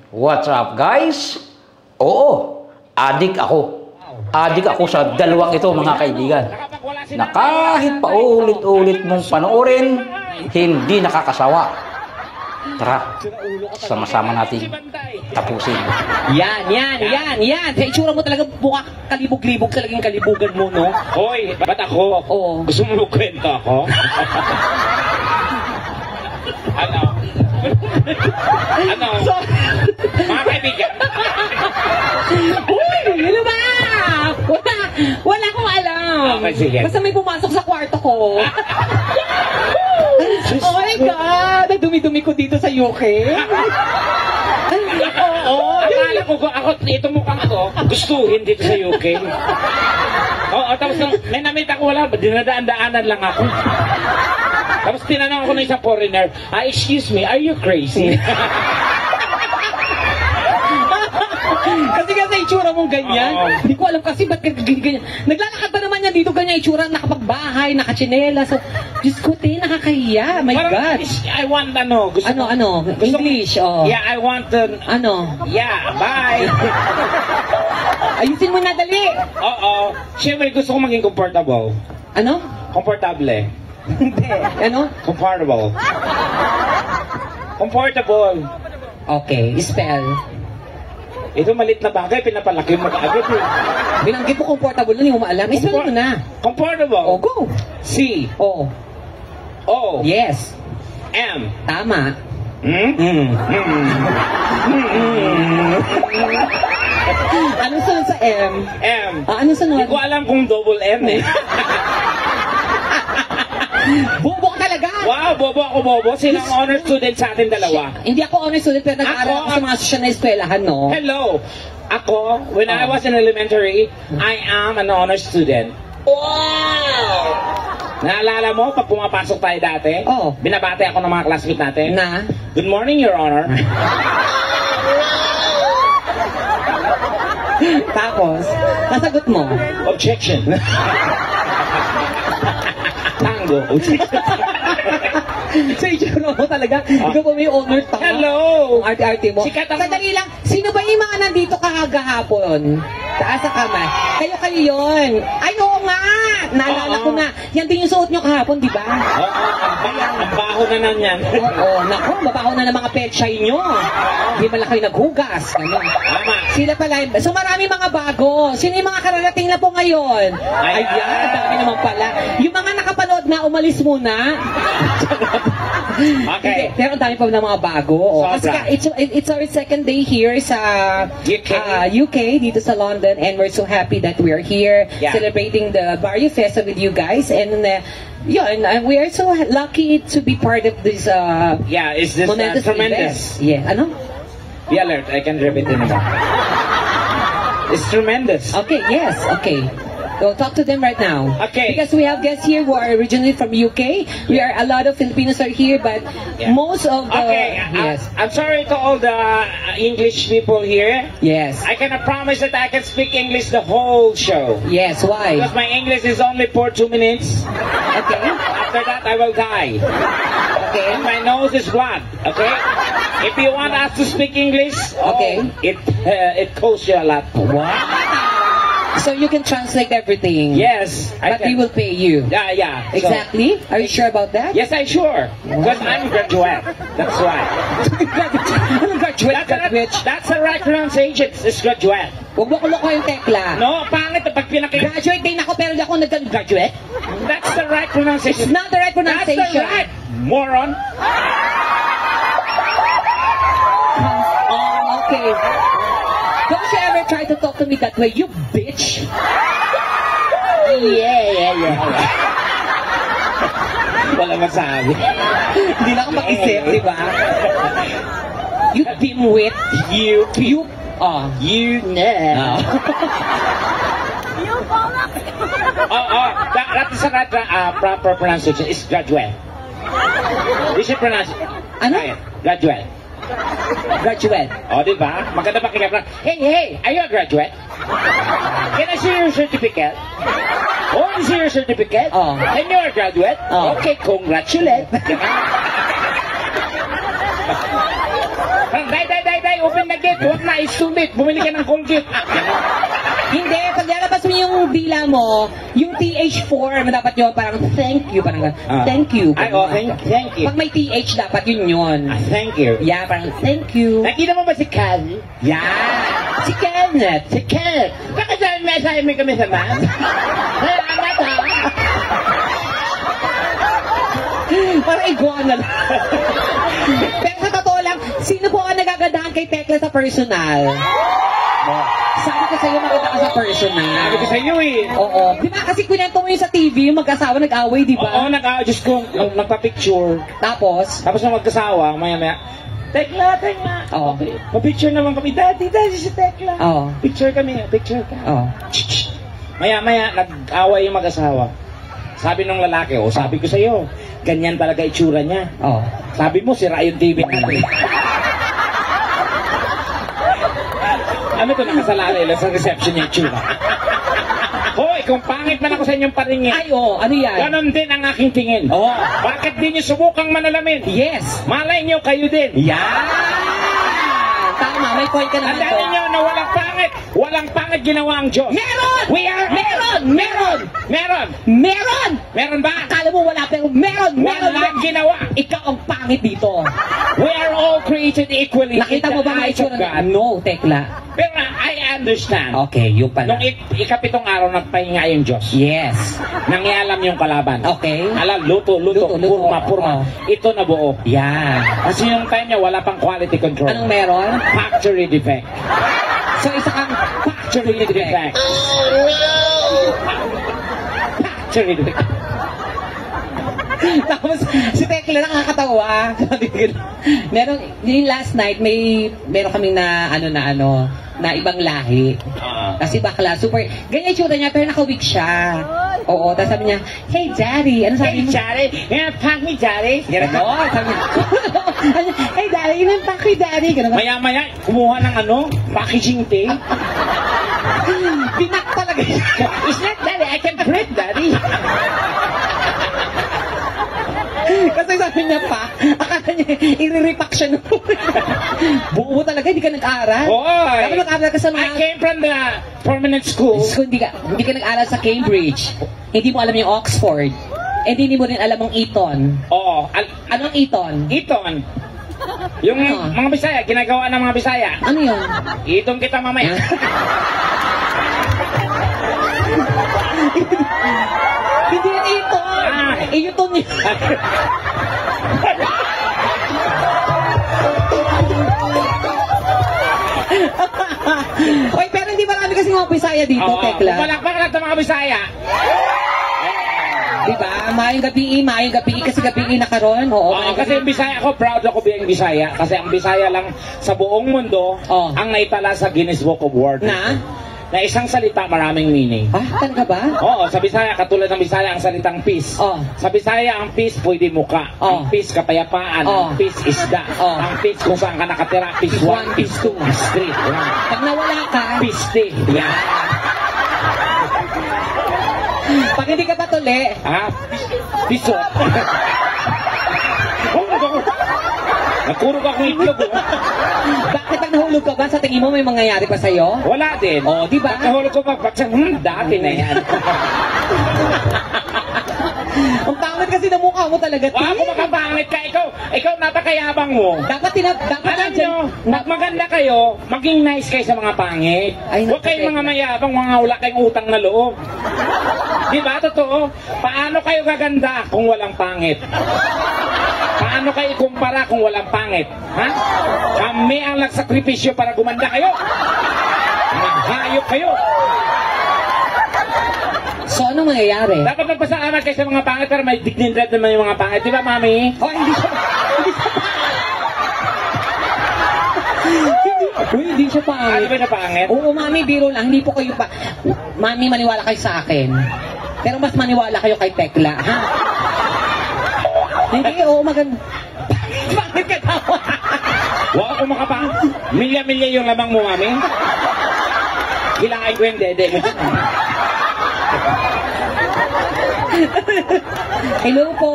What's up, guys? Oo, adik ako. Adik ako sa dalawang ito, mga kaibigan. Na kahit paulit-ulit mong panoorin, hindi nakakasawa. Tara, sama-sama natin tapusin. Yan. Sa itsura mo talaga buka kalibog-libog, talagang kalibugan mo, no? Hoy, ba't ako? Oo. Gusto mo kwento ako? Ano? Ano? Mga kaibigan? Uy, ano ba? Wala akong alam. Okay, sige. Basta may pumasok sa kwarto ko. Oh my God! Ang dumi-dumi ko dito sa UK. Oo, akala ko ako, ito mukhang to, gustuhin dito sa UK. Oo, tapos nung may namit ako, wala, dinadaan-daanan lang ako. Tapos tinanong ako ng isang foreigner, excuse me, are you crazy? Kasi sa itsura mong ganyan, hindi ko alam kasi ba't ganyan. Naglalakad ba naman yan dito ganyan itsura, nakapagbahay, nakachinela. So, Diyos ko, nakakahiya. My God. I want gusto Ano? English, oh. Yeah, I want yeah, bye. Ayusin mo na, dali. Oo. Siyempre, gusto ko maging comfortable. Ano? Komportable. Hindi. Ano? Comfortable. Comfortable. Okay, spell. Ito malit na bagay, pinapalaki mo kaagad eh. Binanggit mo comfortable na, hindi mo maalam. Spell mo na. Comfortable. Oh, go. C. O. O. Yes. M. Tama. Anong sunod sa M? M. Anong sunod? Hindi ko alam kung double M eh. Bobo ka talaga! Wow, bobo. Sino ang honor student sa atin dalawa? Hindi ako honor student pero nag-aaral ako sa mga sosyal na eskwelahan, no? Hello! Ako, when I was in elementary, I am an honor student. Wow! Naalala mo, pag pumapasok tayo dati, binabate ako ng mga classmates natin. Na? Good morning, Your Honor. Tapos, nasagot mo? Objection. Tango. Sa itsura mo talaga, ikaw pa may honor tanga. Hello! Ang arte-arte mo. Sandali lang, sino ba yung mga nandito kagahapon? Taas sa kamay. Kayo yun. Ay, oo nga! Naalala ko na. Yan din yung suot nyo kahapon, di ba? Ang baho na yan. Oo, naku, mabaho na ng mga pechay nyo. Hindi man lang kayo naghugas. Ano? Sila pala. So marami mga bago. Sino yung mga kararating na po ngayon? Ayan, dami naman pala. Yung mga nakapanood na, umalis muna. Okay. Pero ang dami pa ng mga bago. Kasi it's our second day here sa UK, dito sa London. And we're so happy that we're here celebrating the Barrio Festa with you guys. And we are so lucky to be part of this is this tremendous? Yeah, ano? Be alert, I can repeat it. It's tremendous. Okay, yes, okay. So talk to them right now. Okay. Because we have guests here who are originally from UK. We are a lot of Filipinos are here, but most of the I'm sorry to all the English people here. Yes. I cannot promise that I can speak English the whole show. Yes, why? Because my English is only for 2 minutes. Okay. After that, I will die. Okay. And my nose is blood. Okay. If you want us to speak English, it costs you a lot. What? So you can translate everything. Yes. But we will pay you. Yeah. Exactly? So, are you sure about that? Yes, I'm sure. Because I'm graduate. That's why. Graduate. That's the right pronunciation. It's graduate. Huwag mo kuloko yung tekla. No, pangit pag Graduate din ako pero di ako nag-graduate. That's the right pronunciation. It's not the right pronunciation. That's the right, moron. Okay. Don't you ever try to talk to me that way, you bitch! Yeah. Wala masabi. Hindi na ako mag-isip, di ba? You dimwit. You. That is the right proper pronunciation. It's graduate. You should pronounce it. Ano? Graduate. Graduate. O, di ba? Maganda pa kaya. Hey, are you a graduate? Can I see your certificate? Oh, you see your certificate? And you're a graduate? Okay, congratulate. Day, open the gate. Colgate, huwag na isulit. Bumili ka ng Colgate. Hindi, pag lalabas mo yung dila mo, yung TH4, dapat yun, parang thank you, parang thank you. Ay, okay. Thank you. Pag may TH, dapat yun. Thank you. Yeah, parang thank you. Nakita mo ba si Cal? Yeah. Si Kenneth. Si Cal. Bakit dahil may assignment kami sa man? Salamat ha. Parang iguana lang. Pero sa totoo lang, sino po ang nagagandahan kay Tekla sa personal? Sabi ko sa'yo, maganda ka sa personal. Sabi ko sa iyo eh. Oo. Di ba kasi kwento mo yun sa TV, yung mag-asawa nag-away, di ba? Oo, Diyos ko, nagpa-picture. Tapos? Tapos nung magkasawa, maya-maya, Tekla. Oo. Okay. Pa-picture naman kami. Daddy, si Tekla. Oo. Picture kami, picture ka. Oo. Maya-maya, nag-away yung mag-asawa. Sabi nung lalaki, sabi ko sa'yo, ganyan talaga itsura niya. Oo. Sabi mo, sira yung TV natin. Ano to, nakasalalay lang sa reception yung itsura. Hoy, kung pangit man ako sa inyong paringin. Ay, ano yan? Ganon din ang aking tingin. Oo. Bakit di nyo subukang manalamin? Yes. Malay nyo kayo din. Yan. Tama, may point ka naman Tandaan doon. ninyo na walang pangit ginawa ang Diyos. Meron! Meron ba? Akala mo wala, pero meron. Walang ginawa. Ikaw ang pangit dito. We are all created equally. Nakita mo ba in the may eyes of itsura? God. No, Tekla. Pero I understand. Okay, yun pala. Nung ikapitong araw nagpahinga yung Diyos. Yes. Nangialam yung kalaban. Okay. Alam, luto, purma. Ito na buo. Yan. Kasi yung time niya, wala pang quality control. Anong meron? Factory defect. So, isa kang Factory defect. Factory defect. Tapos, si Tekla nakakatawa. Meron, yung last night, meron kaming na ibang lahi. Kasi bakla, super, ganyan yung tsura niya, pero naka-wig siya. Oo, tapos sabi niya, hey, Daddy, ano sabi mo? Hey, Daddy, pack me, Daddy. Gano'n, sabi niya, hey, Daddy, yung pack me, Daddy. Gano'n. Maya-maya, kumuha ng packaging tape. Pinak talaga siya. It's not Daddy, I can print, Daddy. Kasi sabi niya pa, akala niya, i-repack siya nung buo talaga, hindi ka nag-aral. Hoy! Dapat nag-aral ka sa mga... I came from the permanent school. So, hindi ka nag-aral sa Cambridge. Hindi mo alam yung Oxford. And hindi mo rin alam ang Eton. Oo. Anong Eton? Eton. Yung mga Bisaya, ginagawa ng mga Bisaya. Ano yun? Eton kita mamaya. Hindi yan Eton. Eton yun. Oy, pero hindi marami kasi mga Bisaya dito, Tekla. Palakpak na ito mga Bisaya. Diba? Mayong gabi kasi gabi na karon. Oo, Kasi yung Bisaya ako, proud ako being Bisaya. Kasi ang Bisaya lang sa buong mundo ang naitala sa Guinness Book of World. Na isang salita, maraming meaning. Talaga ba? Oo, sa Bisaya, katulad ng Bisaya, ang salitang peace. Sa Bisaya, ang peace, pwede muka. Ang peace, kapayapaan. Ang peace, isda. Ang peace, kung saan ka nakatira. Peace 1, peace 2, peace 3. Pag nawala ka, Peace 3. Yan. pag hindi ka patuli, Piso. Nagkurog akong itlog. bakit pag nahulog ka ba, sa tingin mo may mangyayari pa sa'yo? Wala din. Di ba? Pag nahulog ko pagpagsak, dati na yan. Ang pangit kasi na mukha mo talaga, Wala ko makapangit ka. Ikaw napakayabang mo. Dapat Alam nyo, maganda kayo, maging nice kayo sa mga pangit. Huwag kayong mga mayabang, mga wala kayong utang na loob. Di ba? Totoo. Paano kayo gaganda kung walang pangit? Paano kayo ikumpara kung walang pangit? Kami ang nagsakripisyo para gumanda kayo. Naghayop kayo. So, anong mangyayari? Dapat magpasalamat kayo sa mga pangit, pero may dignidad naman yung mga pangit. Di ba, Mami? Hindi siya pangit. Di ba na pangit? Oo, Mami, biro lang. Hindi po kayo pa... Mami, maniwala kayo sa akin. Pero mas maniwala kayo kay Tekla, ha? Hindi, oo, maganda. Bakit ka tawa? Huwag ako makapang. Milya-milya yung lamang mo, Mami. Kailangan ko yung dede mo. Hello po.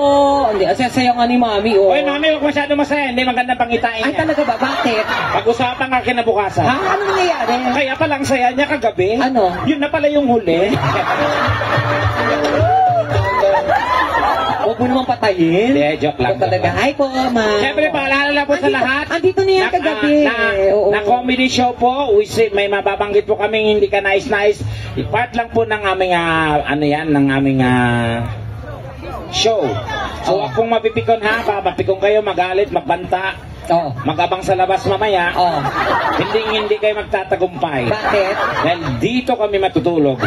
Hindi, asasaya nga ni Mami, oh. Oy, mami, huwag masyado masaya. Hindi magandang pangitain Ay, niya. talaga ba? Bakit? Pag-usapan nga kinabukasan. Ha? Ano nangyayari? Kaya palang saya niya kagabi. Ano? Yun na pala yung huli. Huwag mo naman patayin. Hindi, joke lang. Ito talaga. Hi po, Ma. Siyempre, paalala po sa lahat. Andito na yan kagabi. Oo. Na comedy show po. May mababanggit po kaming hindi ka nice. Part lang po ng aming, ng aming show. So, Oh. kung mapipikon ha, mapipikon kayo, magalit, magbanta, Oo. magabang sa labas mamaya, Oo. hindi kayo magtatagumpay. Bakit? Dahil dito kami matutulog.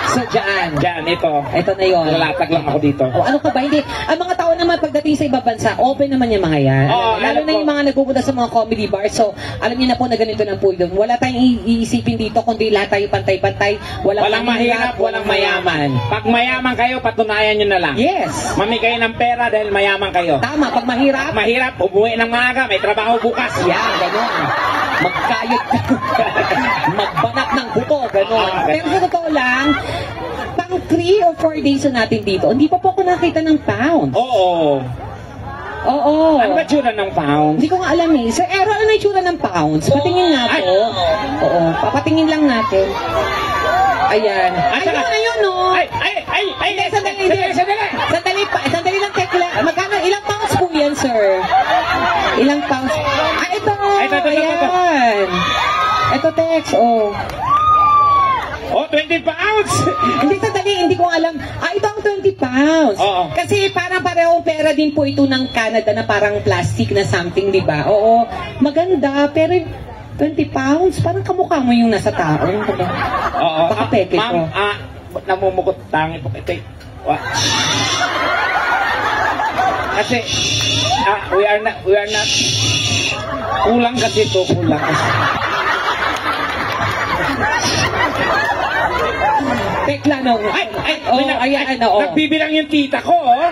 So, dyan. Diyan, ito. Ito na yun. Lalatag lang ako dito. O ano ka ba? Hindi. Ang mga tao naman pagdating sa ibang bansa, open naman yung mga yan. Oo, Lalo alam na ko. yung mga nagpupunta sa mga comedy bars. So, alam niyo na po na ganito lang po yun. Wala tayong iisipin dito, kundi lahat tayo pantay-pantay. Walang mahirap, walang mayaman. Pag mayaman kayo, patunayan nyo na lang. Yes. Mamigay ng pera dahil mayaman kayo. Tama. Pag mahirap, Mahirap, umuwi ng maaga, may trabaho bukas. yan, gano'n. Magkayot, magbanat ng buto, gano'n. Ah, Pero sa totoo lang, pang 3 or 4 days na natin dito, hindi pa po ako nakita ng pound. Oo. Oo. Ano ba tsura ng pound? Hindi ko nga alam eh. Sir Aaron, ano yung tsura ng pounds? Patingin nga Ay. po. Oo, papatingin lang natin. Ayan. Ay, Ayun, saka- ayun, no. Ay, Hindi, sandali pa. Sandali lang, tekla. Magkano, ilang pounds po yan, sir? Ilang pounds? Ah, ito. Ito. Ayan. Ito, Tex. Oh. Oh, 20 pounds! Hindi, sandali. Hindi ko alam. Ah, ito ang 20 pounds. Oo. Kasi parang parehong pera din po ito ng Canada na parang plastic na something, di ba? Oo. Maganda. Pero 20 pounds, parang kamukha mo yung nasa tao. Oo. Baka peke ko. Ma'am, namumukot tangi po. Ito, kasi, we are not, kulang kasi ito, kulang. Tekla, no. Ayan, oo. Nagbibilang yung tita ko, oh.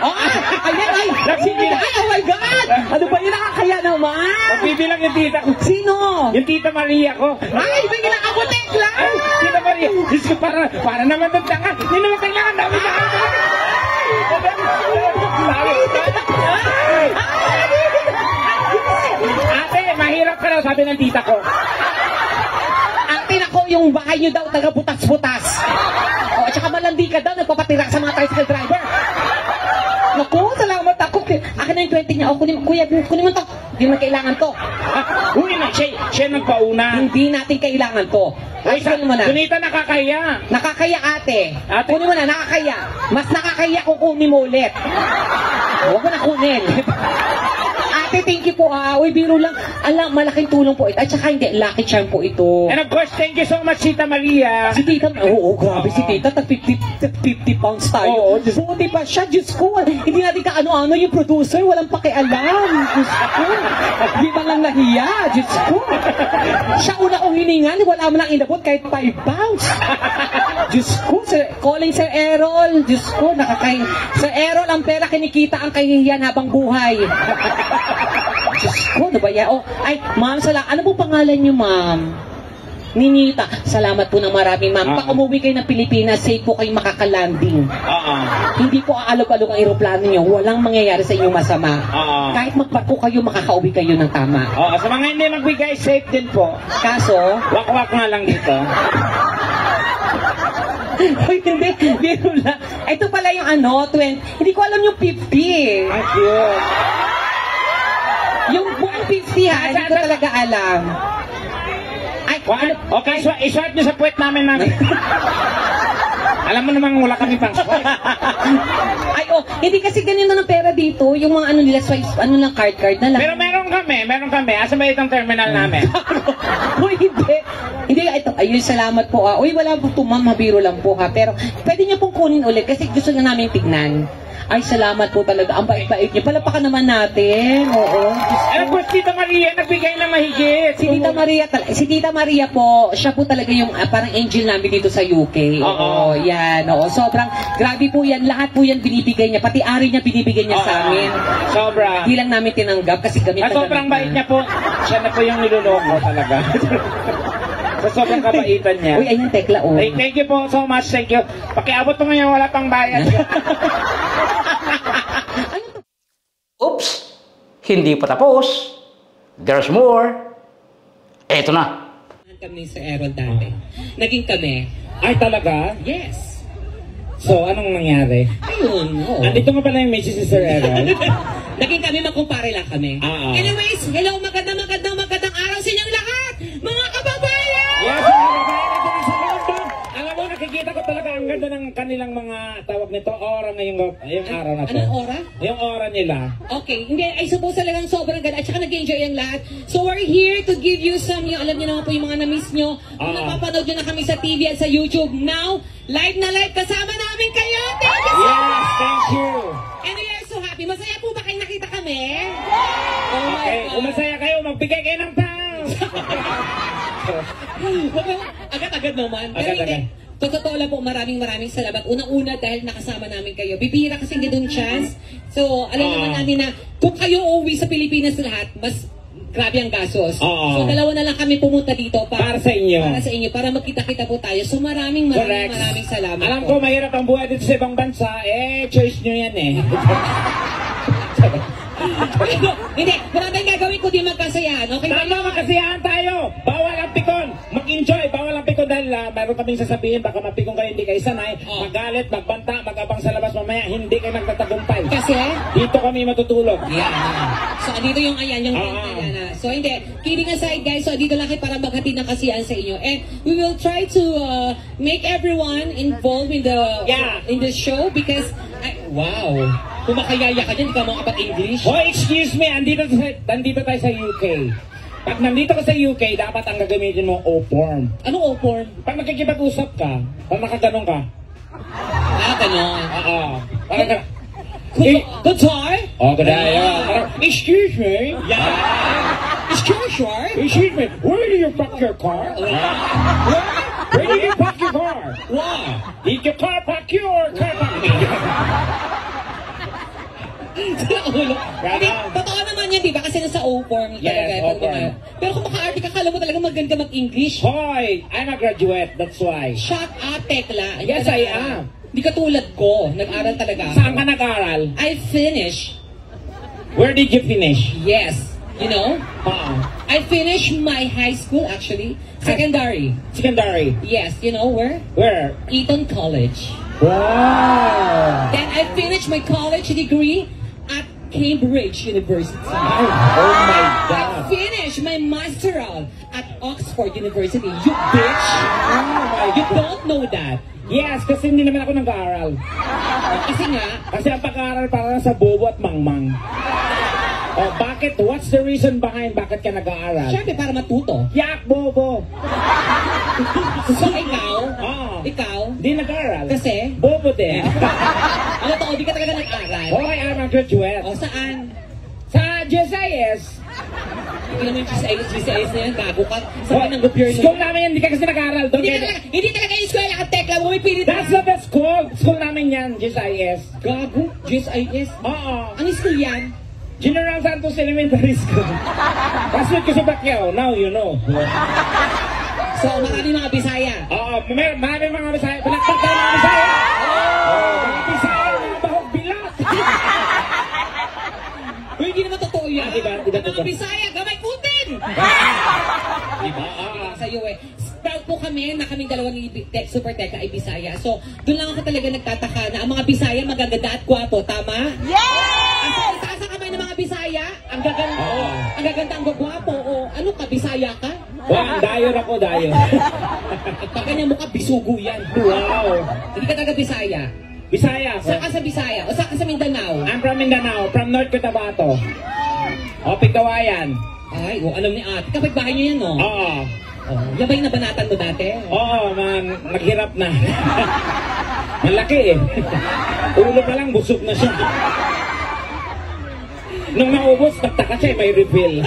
Ayan, ay. Nagbibilang. Ay, oh my God. Ano ba yun? Nakakaya naman. Nagbibilang yung tita ko. Sino? Yung tita Maria ko. Ay, bigyan ako, Tekla. Tita Maria. Diyos ko, para naman ng tanga. Hindi naman kailangan dami na. Ate, mahirap ka daw, sabi ng tita ko. Ate, nako, yung bahay nyo daw, taga butas-butas. O, at saka malandi ka daw, nagpapatira sa mga tricycle driver. Naku, salamat ako. Akin na yung 20 niya. O, kunin mo to. Hindi mo kailangan to. Uy, siya nagpauna. Hindi natin kailangan to. Uy, Kunin mo na. Sunita nakakahiya. Nakakaya, ate. Ate? Kunin mo na, nakakaya. Mas nakakaya kung kunin mo ulit. Huwag mo na kunin. Ate, thank you po. Uy, biro lang. Alam, malaking tulong po ito. At saka hindi, lucky charm po ito. And of course, thank you so much, Tita Maria. Si tita, oo, grabe si tita, tag 50 pounds tayo. Oo, Buti pa siya, Diyos ko. Hindi natin kaano-ano yung producer, walang pakialam. Diyos ko. Hindi man lang nahiya, Diyos ko. Siya una kong hiningan, wala mo lang inabot kahit 5 pounds. Diyos ko, calling Sir Errol. Diyos ko, Sir Errol, ang pera kinikita ang kahihiyan habang buhay. Diyos ko, ano ba yan? Oh, ay, ma'am, ano po pangalan niyo, ma'am? Ninita, salamat po ng marami, ma'am. Pag umuwi kayo ng Pilipinas, safe po kayong makakalanding. Hindi po aalog-alog ang aeroplano niyo. Walang mangyayari sa inyong masama. Kahit magbarko kayo, makakauwi kayo ng tama. Sa mga hindi magbigay, safe din po. Kaso, Wak-wak nga lang dito. Uy, hindi, biro lang. Ito pala yung 20. Hindi ko alam yung 50. Ang cute. Yung buong 50 ha, hindi ko talaga alam. Ay, Okay, iswipe niyo sa puwet namin. Alam mo namang wala kami pang swipe. Ay, hindi kasi ganito ng pera dito. Yung mga nila, swipe, card na lang. Pero meron kami. Asa ba itong terminal namin? Uy, hindi. Hindi, ito. Ayun, salamat po. Uy, wala po ito, ma'am. Mabiro lang po ha. Pero, pwede niyo pong kunin ulit kasi gusto na namin tignan. Ay, salamat po talaga. Ang bait-bait niyo. Palapakan naman natin. Oo. Ano po, Tita Maria, nagbigay na mahigit. Si Tita Maria po, siya po talaga yung parang angel namin dito sa UK. Oo, yan. Oo, sobrang grabe po yan. Lahat po yan binibigay niya. Pati ari niya binibigay niya sa amin. Sobra. Hindi lang namin tinanggap kasi gamit na Sobrang bait niya po. Siya na po yung niloloko talaga. Sa sobrang kabaitan niya. Uy, ayan, Tekla, oh. Ay, thank you po so much, thank you. Pakiabot mo ngayon, wala pang bayad. Oops! Hindi pa tapos. There's more. Eto na. Kami sa Errol dati. Naging kami. Ay, talaga? Yes. So, anong nangyari? Ayun, oo. Andito nga pala yung message si Sir Errol. Naging kami, magkumpare lang kami. Anyways, hello, magandang araw sa inyong lahat, mga kababayan! Yes, mga kababayan, natin sa London. Alam mo, nakikita ko talaga ang ganda ng kanilang mga tawag nito, aura na yung araw na to. Anong aura? Yung aura nila. Okay, hindi, I suppose talagang sobrang ganda at saka nag-enjoy ang lahat. So we're here to give you some, yung, alam niyo naman po yung mga na-miss nyo. Kung napapanood nyo na kami sa TV at sa YouTube, now, live na live kasama namin kayo! Thank you so much! Yes, thank you! And we are so happy. Masaya po ba kayo nakita kami? Oh my Okay, God. kung masaya kayo, magbigay kayo ng pounds! Agad-agad naman. Pero Agad-agad. hindi. Totoo lang po, maraming salamat. Unang-una dahil nakasama namin kayo. Bibihira kasi hindi doon chance. So, alam naman natin na kung kayo uuwi sa Pilipinas lahat, mas grabe ang gastos. So, dalawa na lang kami pumunta dito Para sa inyo. Para sa inyo, para magkita-kita po tayo. So, maraming salamat Alam po. ko, mahirap ang buhay dito sa ibang bansa. Choice nyo yan eh. Hindi, wala tayong gagawin kundi magkasayahan. Okay ba? Tama, magkasiyahan tayo. Bawal ang pikon. Mag-enjoy. Bawal ang pikon dahil mayroon kaming sasabihin. Baka mapikon kayo, hindi kayo sanay. Magalit, magbanta, mag-abang sa labas mamaya. Hindi kayo nagtatagumpay. Kasi? Dito kami matutulog. Yan. So, andito yung yung So, hindi. Kidding aside, guys. So, andito lang kayo para maghatid ng kasiyahan sa inyo. And we will try to make everyone involved in the show because, wow. Kung makayaya ka dyan, hindi ka makapag-English. Oh, excuse me. Nandito tayo sa UK. Pag nandito ka sa UK, dapat ang gagamitin mo O-form. Anong O-form? Pag nakikipag-usap ka, pag nakaganong ka. Ganon. Parang Good time? good day. Excuse me. Yeah. Excuse me. Where do you park your car? Where do you park your car? Wow. Did your car park you or car park me? Hindi, totoo naman yan, di ba? Kasi nasa O-form Yes, talaga. O-form. Pero kung maka-arte ka, kala mo talaga maganda mag-English. Hoy, I'm a graduate, that's why. Shut up, Tekla. Yes, I am. Di ka tulad ko. Nag-aral talaga. Saan ka nag-aral? I finished. Where did you finish? Yes. You know? I finished my high school, actually. Secondary. Secondary. Yes. You know where? Where? Eton College. Wow. Then I finished my college degree at Cambridge University. Oh my I God. finished my masteral at Oxford University. You bitch! You don't know that. Yes, kasi hindi naman ako nag-aaral. Kasi nga, Kasi ang pag-aaral para sa bobo at mangmang. Oh, bakit? What's the reason behind bakit ka nag-aaral? syempre para matuto. Yak, bobo. So ikaw, Ikaw? Hindi nag-aaral. kasi, Bobo din. ano to, di ka talaga nag-aral. Okay, I'm a graduate. O saan? Sa GSIS. Hindi naman yung GCIS na yan, gago ka. Sabi ng gobyerno. School namin yan, hindi ka kasi nag-aaral. Hindi talaga yung eskwela ka, Tekla, pumipilit That's not the school. School namin yan, GSIS. Gago? GSIS? Oo. Ano school yan? General Santos Elementary School. Pasok ko sa Pacquiao, now you know. So, marami mga Bisaya. Oo, marami mga Bisaya. Palakpak tayo mga Bisaya. Mga Bisaya, mga bahog bilat. Uy, hindi naman totoo yan. Diba totoo? Mga Bisaya, gamay putin! Diba? Sa'yo eh. Proud po kami na kaming dalawang Super Teka ay Bisaya. So, doon lang ako talaga nagtataka na ang mga Bisaya magaganda at gwapo. Tama? Yes! Ang sa kamay ng mga Bisaya, ang gaganda. Ang gaganda, ang gagwapo. O, ano ka, Bisaya ka? Dayo ako, dayo. Pag ganyan mo ka, bisugo yan. Wow. Hindi ka talaga Bisaya. Bisaya. Saan ka sa Bisaya? O saan ka sa Mindanao? I'm from Mindanao, from North Cotabato. O, Pigkawayan. Ay, alam ni ate. Kapag bahay niyo yan, no? Oo. Yan ba yung nabanatan mo dati? Oo, naghirap na. Malaki eh. Ulo pa lang, busog na siya. Nung naubos, nagtaka siya, may refill.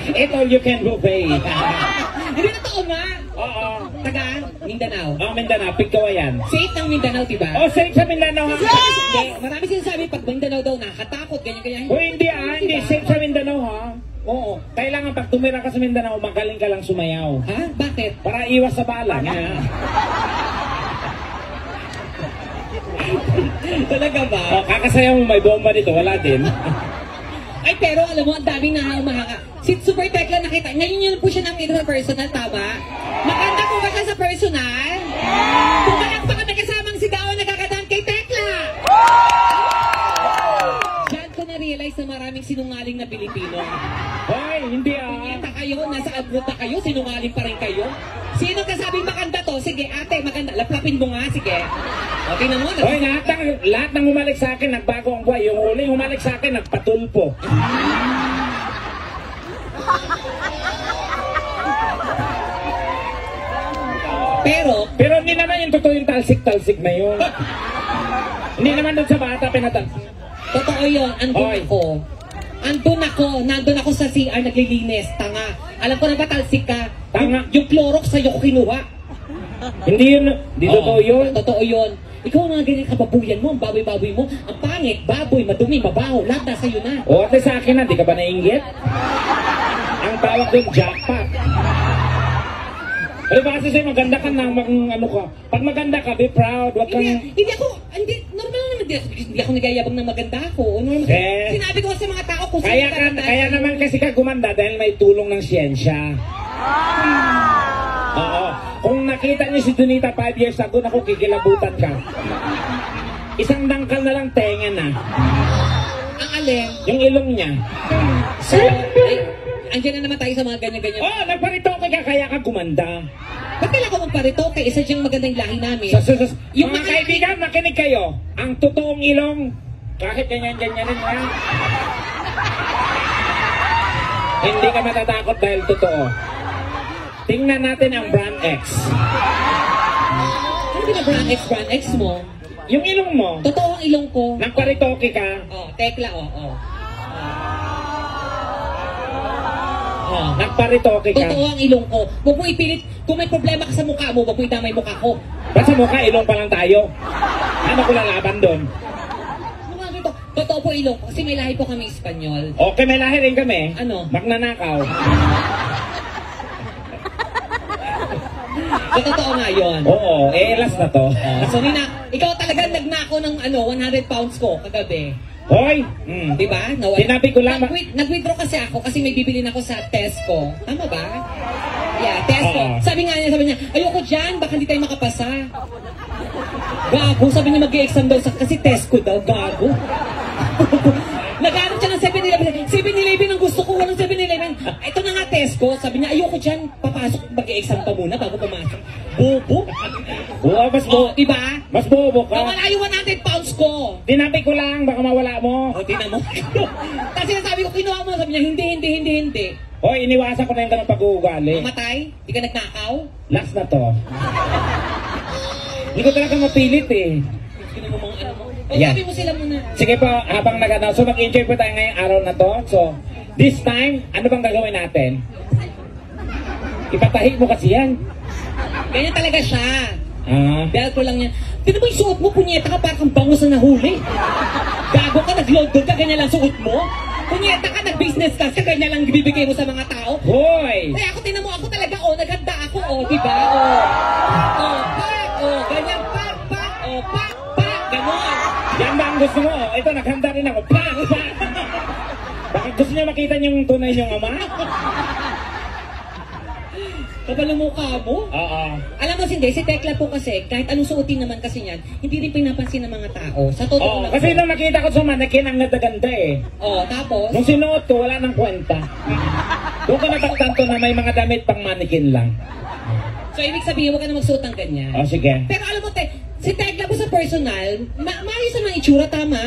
It all you can buffet. Hindi na totoo nga. Oo. Taga Mindanao. Oh, Mindanao, Pigkawayan. Safe ng Mindanao, diba? Oh, safe sa Mindanao. Hindi, marami sinasabi pag Mindanao daw nakakatakot, ganyan-ganyan. Oh, hindi hindi safe sa Mindanao ha. Oo. Kailangan pag tumira ka sa Mindanao, magaling ka lang sumayaw. Ha? Bakit? Para iwas sa bala. Nga. Talaga ba? O, kakasayaw mo may bomba dito, wala din. Ay, pero alam mo, ang daming nahahumahanga. Si Super Tekla nakita, ngayon yun po siya nakita sa personal, tama? Maganda po ba siya sa personal? Pumalak pa kami kasamang sigawan na kakadaan kay Tekla! Diyan ko na-realize na maraming sinungaling na Pilipino. Hoy, hindi Punyeta kayo, nasa abroad na kayo, sinungaling pa rin kayo. Sino kasabing maganda to? Sige, ate, maganda. Laplapin mo nga, sige. O, tingnan mo. Hoy, lahat ng humalik sa akin, nagbago ang buhay. Yung huling humalik sa akin, nagpatulpo. Pero, hindi naman yung totoo yung talsik-talsik na yun. Hindi naman doon sa bata pinatalsik. totoo yun, andun Hoy. ako. Nandun ako sa CR naglilinis, tanga. Alam ko na ba talsik ka? Tanga. Yung Clorox sa'yo ko kinuha. Hindi yun, hindi totoo yun. Totoo yun. Ikaw na ganyan kababuyan mo, ang baboy-baboy mo, ang pangit, baboy, madumi, mabaho, lahat nasa iyo na. O, ate sa akin na, di ka ba nainggit? Ang tawag doon, jackpot. Ano ba kasi sa'yo, maganda ka na, ano ka. Pag maganda ka, be proud, wag kang... Normal naman, hindi ako nagayabang na maganda ako. Normal, Eh. sinabi ko sa mga tao kung Kaya naman kasi ka gumanda dahil may tulong ng siyensya. Oo. Kung nakita niyo si Donita 5 years ago, naku, kikilabutan ka. Isang dangkal na lang tenga na. ang alin. Yung ilong niya. So, ay, andyan na naman tayo sa mga ganyan-ganyan. Oh, nagparitoke ka kaya ka gumanda. Ba't kailangan ko magparitoke? Isa diyang magandang lahi namin. Yung mga kaibigan, makinig kayo. Ang totoong ilong, kahit ganyan-ganyan rin ha. Hindi ka matatakot dahil totoo. Tingnan natin ang brand X. Ano ba brand X mo? Yung ilong mo, Totoo ang ilong ko. nagparitoke ka, Oh, tekla, Oh. nagparitoke ka. Totoo ang ilong ko. Huwag mo ipilit. Kung may problema ka sa mukha mo, huwag mo idamay mukha ko. Ba't sa mukha, ilong pa lang tayo? Ano ko lalaban doon? Mga ganito. Totoo po ilong ko. Kasi may lahi po kami Espanyol. Okay, may lahi rin kami. Ano? Magnanakaw. So, totoo nga yun. Oo, last na to. So, Nina, ikaw talaga nagnako ng 100 pounds ko kagabi. Hoy! Di ba? Sinabi ko lang. Nag-withdraw kasi ako kasi may bibilin ako sa Tesco. Tama ba? Yeah, Tesco. Oo. Sabi niya, ayoko dyan, baka hindi tayo makapasa. Gago, sabi niya mag-i-exam daw kasi Tesco daw, gago. Nag-aarap siya ng 7-Eleven. 7-Eleven ang gusto ko, walang 7-Eleven. Ito na nga Tesco, sabi niya, ayoko dyan, papasok, mag-i-exam pa muna bago pumasok. Bobo. Oo, mas Oh, diba? Mas bobo ka. Nawala yung 100 pounds ko. Tinabi ko lang, baka mawala mo. O, tinan mo. Kasi nasabi ko, kinuha mo, sabi niya, hindi. Hoy, iniwasan ko na yung ganang pag-uugali. Mamatay? Di ka nagnakaw? Last na to. Hindi ko talaga mapilit eh. Sino mo mga ano mo? O, Yan. sabi mo sila muna. Sige po, habang nag-announce, so mag-enjoy po tayo ngayong araw na to. So, this time, ano bang gagawin natin? Ipatahi mo kasi yan. Ganyan talaga siya. Dahil ko lang yan. Tinan mo yung suot mo, punyeta ka, parang bangus na nahuli. Gago ka, nag-load doon ka, ganyan lang suot mo. Punyeta ka, nag-business ka, ganyan lang bibigay mo sa mga tao. Hoy! Kaya ako, tinan mo, ako talaga, naghanda ako, diba? Ganyan, pak, ganon. Yan ba ang gusto mo? Ito, naghanda rin ako. Pak! Baka gusto niya makita niyong tunay niyong ama? Kapal ang mukha mo. Oo. Alam mo, hindi, si Tekla po kasi, kahit anong suotin naman kasi niyan, hindi rin pinapansin ng mga tao. Sa totoo na. Kasi nung nakita ko sa manekin, ang ganda eh. Tapos? Nung sinuot ko, wala nang kwenta. Doon ko nataktan na may mga damit pang manekin lang. So, ibig sabihin, huwag ka na magsuot ng ganyan. Sige. Pero alam mo, si Tekla po sa personal, maayos naman ang itsura, tama?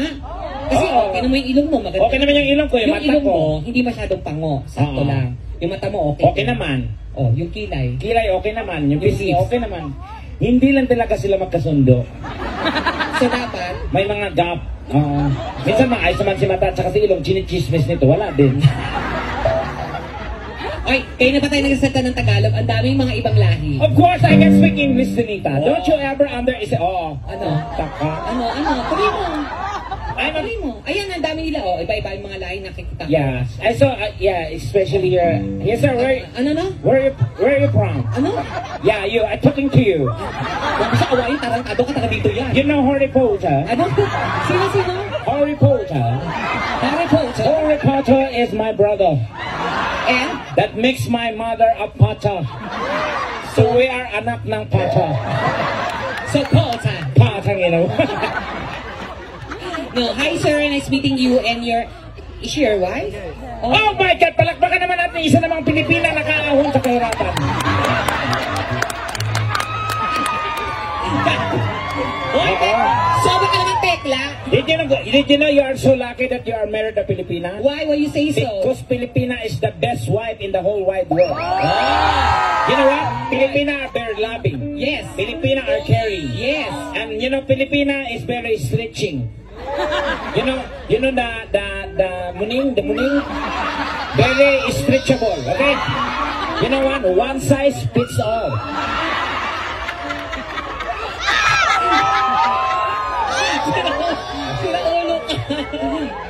Kasi okay naman yung ilong mo, maganda. Okay naman yung ilong ko, yung mata ilong ko. mo, hindi masyadong pango. Sakto lang. Yung mata mo, okay. Okay naman. Yung kilay. Kilay, okay naman. Yung pisngi, okay naman. Hindi lang talaga sila magkasundo. So, dapat? May mga gap. Minsan maayos naman si mata at saka si ilong, chinichismis nito. Wala din. Ay, kayo na ba tayo nagsasalita ng Tagalog? Ang daming mga ibang lahi. Of course, I can speak English, Donita. Don't you ever underestimate. Ano? Taka. Ano? Sabi mo. I'm a, Tuloy mo. Ayan, ang dami nila. Oh, iba-iba yung mga lahi nakikita. yeah. I saw, yeah, especially your, yes sir, Ano no? where are you from? Ano? Yeah, you, I'm talking to you. Huwag mo sa awain, tarantado ka taga dito yan. You know Harry Potter? Ano? Sino? Harry Potter. Harry Potter. Harry Potter is my brother. And? That makes my mother a Potter. So we are anak ng Potter. So, Potter. Potter, you know. No, hi sir, nice meeting you and your... Is she your wife? Oh my God! Palakpakan naman natin isa namang Pilipina nakaahon sa kahirapan. Okay. So, baka naman tekla. Did you know you are so lucky that you are married a Filipina? Why you say so? Because Filipina is the best wife in the whole wide world. You know what? Filipina are very loving. Yes. Filipina are caring. Yes. And you know, Filipina is very stretching. You know the muning, very stretchable. Okay. You know what? One size fits all.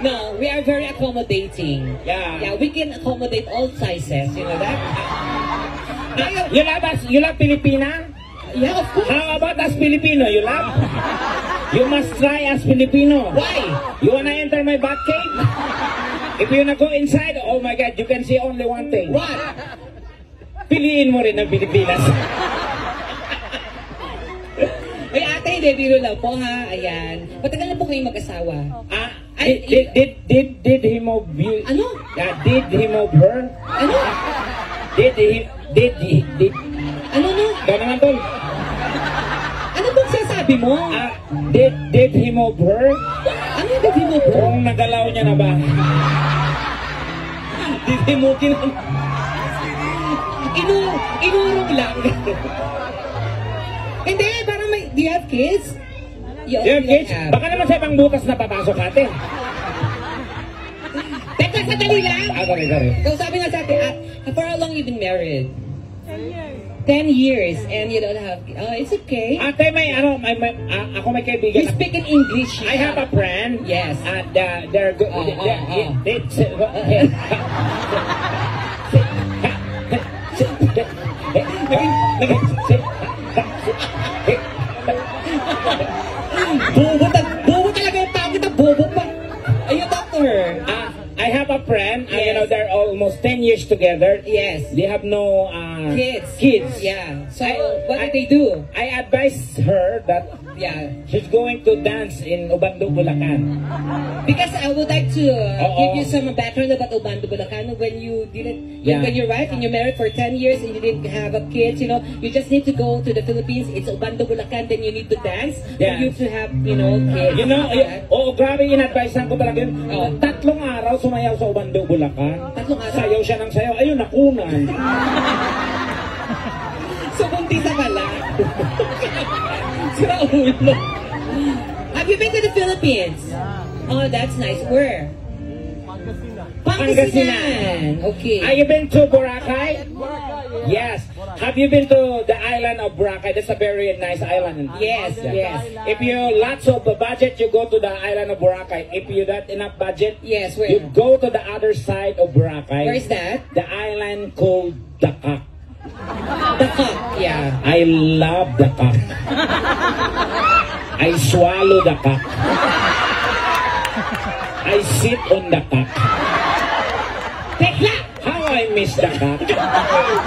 No, we are very accommodating. Yeah. We can accommodate all sizes. You know that? You love Filipina? Yeah, of course. How about as Filipino? You love? You must try as Filipino. Why? You wanna enter my Batcave? If you wanna go inside, oh my God, you can see only one thing. What? Piliin mo rin ang Pilipinas. Ay, ate, hindi, biro lang po ha. Ayan. Matagal na po kayong mag-asawa. Did he move you? Ano? Yeah, did he move her? Ano? Did Ano no? Gano'n naman tol. Ano bang sinasabi mo? Did he move her? Ano yung did he move her? Kung nagalaw niya na ba? Did he move in? Inurong lang. Hindi, parang may... Do you have kids? You have kids? Baka naman sa ibang butas na papasok ate. Teka, sandali lang. Sorry. So sabi nga sa atin, for how long you been married? 10 years. And you don't have... Oh, it's okay. Ate, ako may kaibigan. You speak in English. I have a friend. Yes. They're good. Bobo talaga yung tao kita. Bobo pa. Ayun, talk to her. I have a friend. Yes. You know, they're almost 10 years together. Yes. They have no kids. Yeah. So, what did they do? I advised her that Yeah. she's going to dance in Ubando, Bulacan. Because I would like to Oo. give you some background about Ubando, Bulacan. When you didn't, Yeah. when your wife and you're married for 10 years and you didn't have a kid, you know, you just need to go to the Philippines. It's Ubando, Bulacan. Then you need to dance Yeah. for you to have, you know, kids. You know, Yeah. grabe in-advisean ko talaga yun. Oo. 3 araw sumayaw sa Ubando, Bulacan. 3 araw? Sayaw siya ng sayaw. Ayun, nakunan. So, kuntisa ka lang. Sira ulo. Have you been to the Philippines? Oh, that's nice. Where? Pangasinan. Okay. Have you been to Boracay? Yes. Have you been to the island of Boracay? That's a very nice island. Yes, yes. If you lots of the budget, you go to the island of Boracay. If you not enough budget, Yes, you where? go to the other side of Boracay. Where is that? The island called Dakak. The cup. Yeah. I love Dakak. I swallow Dakak. I sit on Dakak. Tekla! How I miss Dakak.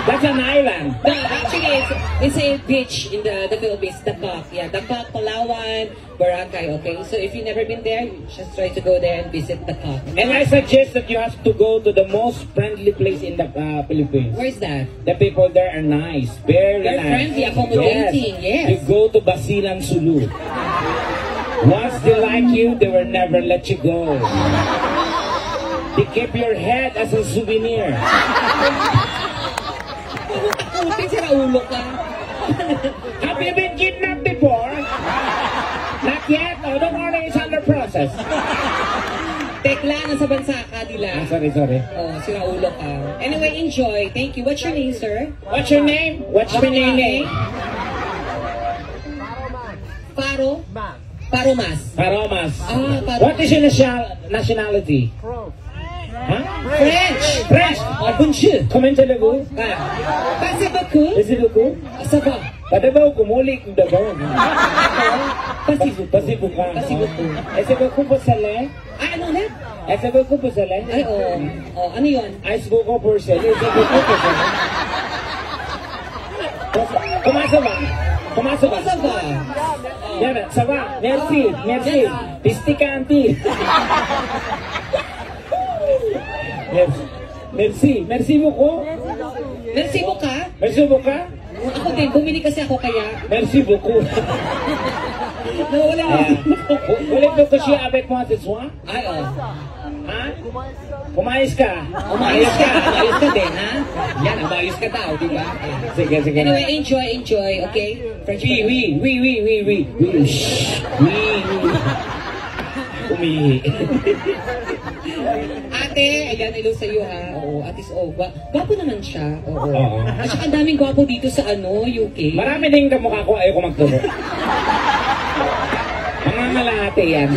That's an island. No, actually, it's a beach in the Philippines, Dakak. Yeah, Dakak, Palawan, Boracay, okay? So if you've never been there, you just try to go there and visit Dakak. And I suggest that you have to go to the most friendly place in the Philippines. Where's that? The people there are nice, very They're nice. friendly, accommodating, yes. You go to Basilan Sulu. Once they like you, they will never let you go. They keep your head as a souvenir. Takutin, sira ulo ka. Have you been kidnapped before? Not yet. Oh, don't worry, it's under process. Tekla, nasa bansa ka, dila. Sorry. Oh, sira ulo ka. Anyway, enjoy. Thank you. What's your name, sir? What's your name? What's your name? Paro? Paromas. Paromas. Ah, Paromas. What is your nationality? Huh? French. French. Bonjour. Comment allez-vous? Merci beaucoup. Merci beaucoup. Ça va. Padabaw kumuli kung dabaw. Pasibuka. Pasibuka. Ese beaucoup po sa le? Ano ulit? Ese beaucoup po sa le? Ay, oo. Oh, ano yun? Ice beaucoup po sa le. Ese beaucoup po sa le. Comment ça va? Comment ça va? Ça va. Yan, ça va. Merci. Merci. Pistikanti. Merci. Merci beaucoup. Merci beaucoup. Merci beaucoup. Ako din, bumili kasi ako kaya. Merci beaucoup. Nawala ako. Voulez-vous que je sois avec moi ce soir? Ay, oh. Ha? Umayos ka? Umayos ka. Umayos ka din, ha? Yan, umayos ka daw, di ba? Sige, sige. Anyway, enjoy, okay? French Oui. Umihi. Ate, ayan, hello sa iyo, ha? Oo, Atis Ogwa. Gwapo naman siya. Oo. Oo. At saka ang daming gwapo dito sa UK. Marami din kamukha ko, ayaw ko magturo. Mga ngalate yan.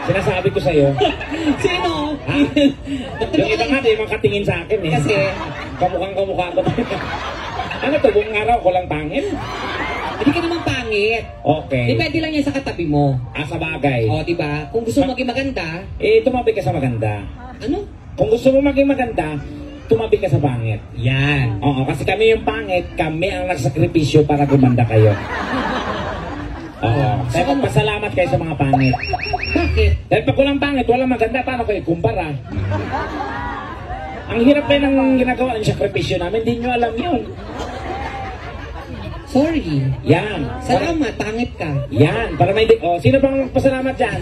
Sinasabi ko sa'yo. Sino? Ha? Yung iba nga, di makatingin sa akin eh. Kasi? Kamukhang-kamukha ko. Ano to, buong araw ko lang pangit? Hindi ka naman pangit. Okay. Depende lang yan sa katabi mo. Sa bagay. O, diba? Kung gusto mo maging maganda, Tumabi ka sa maganda. ano? Kung gusto mo maging maganda, tumabi ka sa pangit. Yan. Oo, kasi kami yung pangit, kami ang nagsakripisyo para gumanda kayo. Oo. Kaya magpasalamat kayo sa mga pangit. Bakit? Dahil pag walang pangit, walang maganda, paano kayo kumpara? Ang hirap kayo ng ginagawa ng sakripisyo namin, hindi nyo alam yun. Sorry. Yan. Salamat, pangit ka. Yan. Para may sino bang magpasalamat dyan?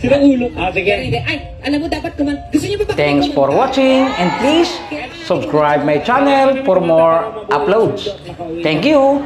Sino ulo? Sige. Ay, alam mo, dapat gusto niyo ba ba? Thanks for watching and please subscribe my channel for more uploads. Thank you.